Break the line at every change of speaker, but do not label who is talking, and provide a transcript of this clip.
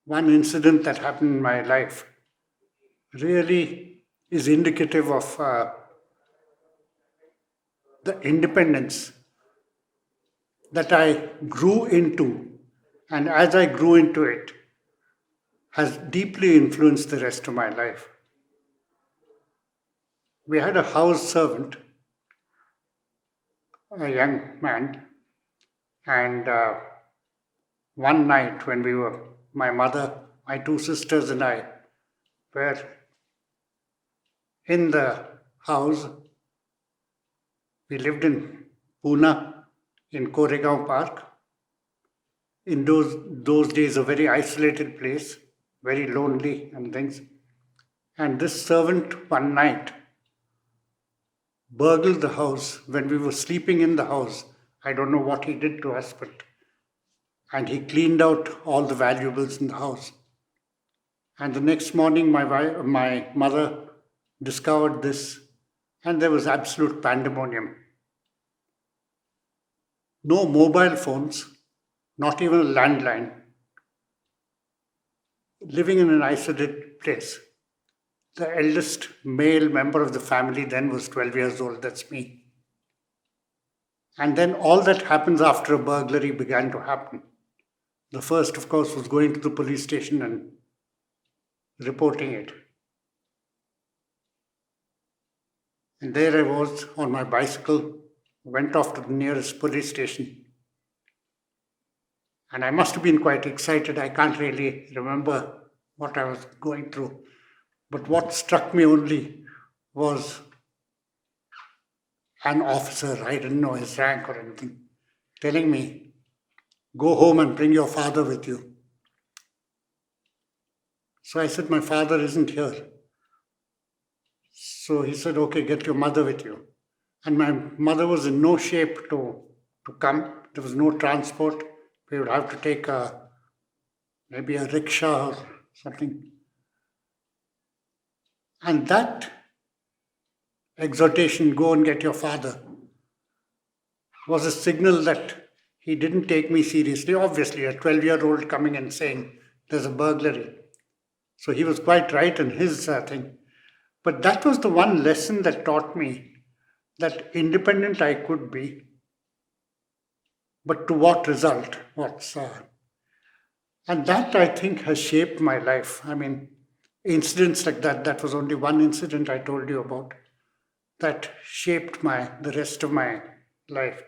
one incident that happened in my life really is indicative of the independence that I grew into, and as I grew into it, has deeply influenced the rest of my life. We had a house servant, a young man, and one night when my mother, my two sisters, and I were in the house. We lived in Pune, in Koregaon Park. In those days, a very isolated place, very lonely and things. And this servant one night burgled the house when we were sleeping in the house. I don't know what he did to us, and he cleaned out all the valuables in the house. And the next morning, my mother discovered this, and there was absolute pandemonium. No mobile phones, not even a landline, living in an isolated place. The eldest male member of the family then was 12 years old, that's me. And then all that happens after a burglary began to happen. The first, of course, was going to the police station and reporting it. And there I was on my bicycle, went off to the nearest police station. And I must have been quite excited. I can't really remember what I was going through. But what struck me only was an officer, I didn't know his rank or anything, telling me, "Go home and bring your father with you." So I said, "My father isn't here." So he said, "Okay, get your mother with you." And my mother was in no shape to come. There was no transport. We would have to take maybe a rickshaw or something. And that exhortation, "Go and get your father," was a signal that he didn't take me seriously. Obviously, a 12-year-old coming and saying, "There's a burglary." So he was quite right in his thing. But that was the one lesson that taught me that independent I could be, but to what result? And that, I think, has shaped my life. I mean, incidents like that was only one incident I told you about, that shaped the rest of my life.